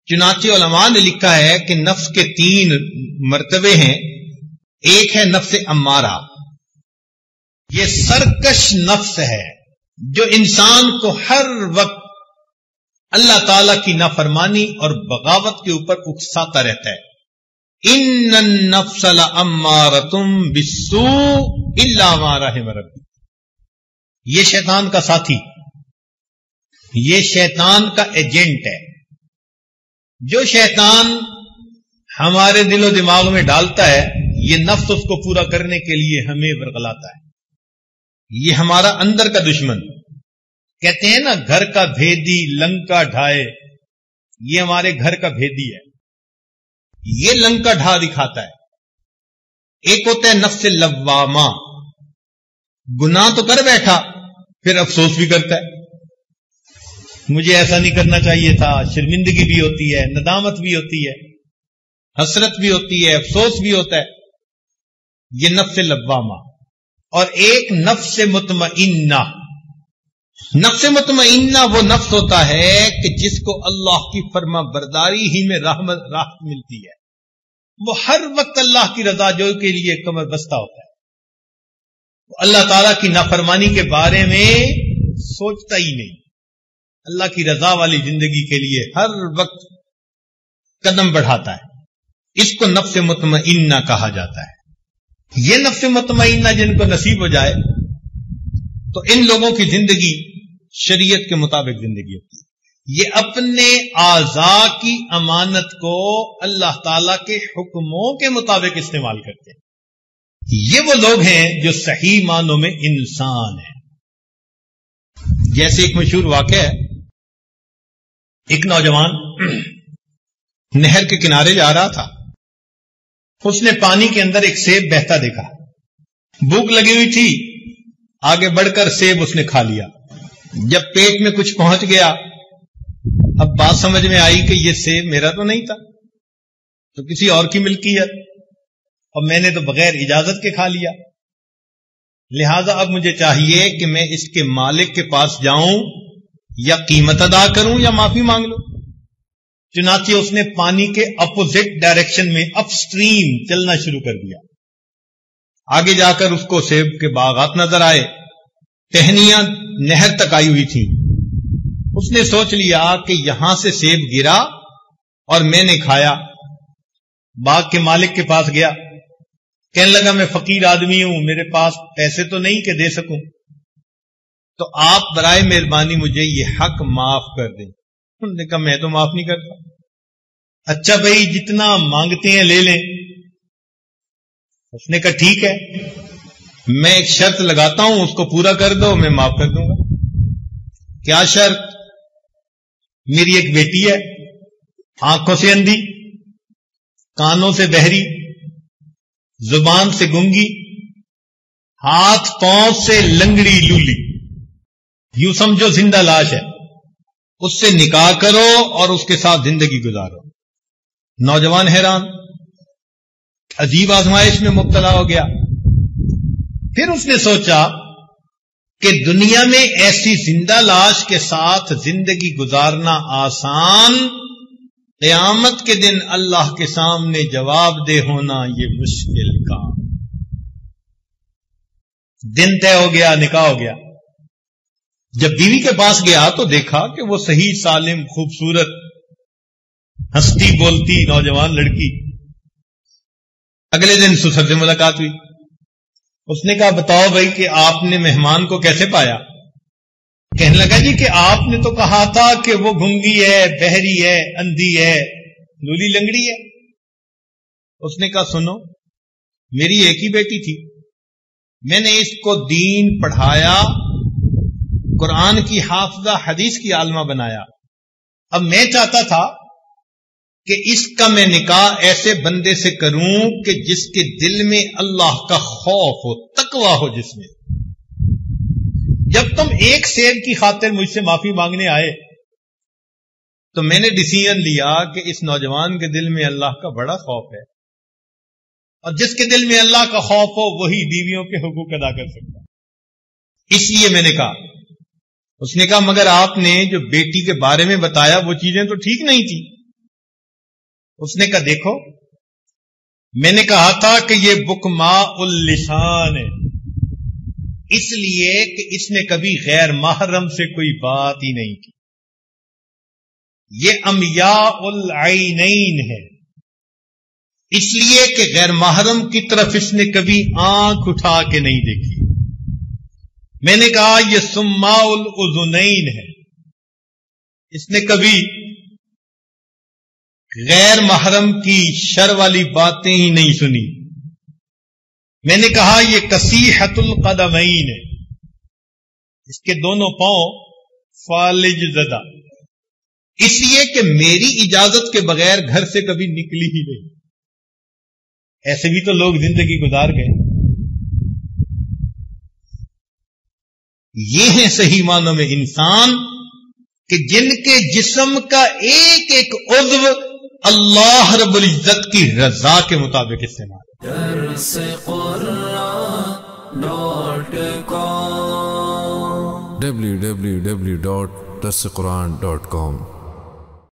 چنانچہ علماء نے لکھا ہے کہ نفس کے 3 مرتبے ہیں. ایک ہے نفس امارہ، یہ سرکش نفس ہے جو انسان کو ہر وقت اللہ تعالی کی نافرمانی اور بغاوت کے اوپر اکساتا رہتا ہے. ان النفس لامارۃ بالسوء الا ما رحم ربی. یہ شیطان کا ساتھی، یہ شیطان کا ایجنٹ ہے. جو شیطان ہمارے دل و دماغ میں ڈالتا ہے، یہ نفس اس کو پورا کرنے کے لیے ہمیں ورغلاتا ہے. یہ ہمارا اندر کا دشمن. کہتے ہیں نا گھر کا بھیدی لنکا ڈھائے، یہ ہمارے گھر کا بھیدی ہے. یہ لنکا ڈھا دکھاتا ہے. ایک ہوتا ہے نفس لوامہ، گناہ تو کر بیٹھا پھر افسوس بھی کرتا ہے، مجھے ایسا نہیں کرنا چاہیے تھا. شرمندگی بھی ہوتی ہے، ندامت بھی ہوتی ہے، حسرت بھی ہوتی ہے، افسوس بھی ہوتا ہے. یہ نفس لوامہ. اور ایک نفس مطمئنہ. نفس مطمئنہ وہ نفس ہوتا ہے کہ جس کو اللہ کی فرما برداری ہی میں راحت ملتی ہے. وہ ہر وقت اللہ کی رضا جوئی کے لیے کمر بستہ ہوتا ہے. وہ اللہ تعالیٰ کی نافرمانی کے بارے میں سوچتا ہی نہیں. اللہ کی رضا والی زندگی کے لیے ہر وقت قدم بڑھاتا ہے. اس کو نفس مطمئنہ کہا جاتا ہے. یہ نفس مطمئنہ جن کو نصیب ہو جائے تو ان لوگوں کی زندگی شریعت کے مطابق زندگی ہوتی ہے. یہ اپنے اعضاء کی امانت کو اللہ تعالی کے حکموں کے مطابق استعمال کرتے ہیں. یہ وہ لوگ ہیں جو صحیح معنوں میں انسان ہیں. جیسے ایک مشہور واقعہ ہے، ایک نوجوان نہر کے کنارے جا رہا تھا. اس نے پانی کے اندر ایک سیب بہتا دیکھا. بھوک لگی ہوئی تھی، آگے بڑھ کر سیب اس نے کھا لیا. جب پیٹ میں کچھ پہنچ گیا، اب بات سمجھ میں آئی کہ یہ سیب میرا تو نہیں تھا، تو کسی اور کی ملکیت، اور میں نے تو بغیر اجازت کے کھا لیا. لہذا اب مجھے چاہیے کہ میں اس کے مالک کے پاس جاؤں، یا قیمت ادا کروں یا معافی مانگ لوں. چنانچہ اس نے پانی کے اپوزٹ ڈائریکشن میں اپ سٹریم چلنا شروع کر دیا. آگے جا کر اس کو سیب کے باغات نظر آئے، ٹہنیاں نہر تک آئی ہوئی تھی. اس نے سوچ لیا کہ یہاں سے سیب گرا اور میں نے کھایا. باغ کے مالک کے پاس گیا، کہنے لگا میں فقیر آدمی ہوں، میرے پاس پیسے تو نہیں کہ دے سکوں، تو آپ برائے مہربانی مجھے یہ حق معاف کر دیں. انہوں نے کہا میں تو معاف نہیں کرتا. اچھا بھائی جتنا مانگتے ہیں لے لیں. اس نے کہا ٹھیک ہے، میں ایک شرط لگاتا ہوں، اس کو پورا کر دو، میں معاف کر دوں گا. کیا شرط؟ میری ایک بیٹی ہے، آنکھوں سے اندھی، کانوں سے بہری، زبان سے گنگی، ہاتھ پاؤں سے لنگڑی لولی، یوں سمجھو زندہ لاش ہے. اس سے نکاح کرو اور اس کے ساتھ زندگی گزارو. نوجوان حیران، عجیب آزمائش میں مبتلا ہو گیا. پھر اس نے سوچا کہ دنیا میں ایسی زندہ لاش کے ساتھ زندگی گزارنا آسان، قیامت کے دن اللہ کے سامنے جواب دہ ہونا یہ مشکل کام. دن طے ہو گیا، نکاح ہو گیا. جب بیوی کے پاس گیا تو دیکھا کہ وہ صحیح سالم خوبصورت ہنستی بولتی نوجوان لڑکی. اگلے دن سسر سے ملاقات ہوئی. اس نے کہا بتاؤ بھائی کہ آپ نے مہمان کو کیسے پایا؟ کہنے لگا جی کہ آپ نے تو کہا تھا کہ وہ گنگی ہے، بہری ہے، اندھی ہے، لولی لنگڑی ہے. اس نے کہا سنو، میری ایک ہی بیٹی تھی، میں نے اس کو دین پڑھایا، قرآن کی حافظہ، حدیث کی عالمہ بنایا. اب میں چاہتا تھا کہ اس کا میں نکاح ایسے بندے سے کروں کہ جس کے دل میں اللہ کا خوف ہو، تقویٰ ہو جس میں. جب تم ایک سیب کی خاطر مجھ سے معافی مانگنے آئے تو میں نے ڈیسیژن لیا کہ اس نوجوان کے دل میں اللہ کا بڑا خوف ہے، اور جس کے دل میں اللہ کا خوف ہو وہی بیویوں کے حقوق ادا کر سکتا. اس لیے میں نے کہا. اس نے کہا مگر آپ نے جو بیٹی کے بارے میں بتایا وہ چیزیں تو ٹھیک نہیں تھی. اس نے کہا دیکھو میں نے کہا تھا کہ یہ بکماء اللسان ہے، اس لیے کہ اس نے کبھی غیر محرم سے کوئی بات ہی نہیں کی. یہ امیاء العینین ہے، اس لیے کہ غیر محرم کی طرف اس نے کبھی آنکھ اٹھا کے نہیں دیکھی. میں نے کہا یہ سماء الاذنین ہے، اس نے کبھی غیر محرم کی شر والی باتیں ہی نہیں سنی. میں نے کہا یہ کسیحۃ القدمین ہے، اس کے دونوں پاؤں فالج زدہ، اس لیے کہ میری اجازت کے بغیر گھر سے کبھی نکلی ہی نہیں. ایسے بھی تو لوگ زندگی گزار گئے. یہ ہیں صحیح معنوں میں انسان کہ جن کے جسم کا ایک ایک عضو اللہ رب العزت کی رضا کے مطابق استعمال. www.darsequran.com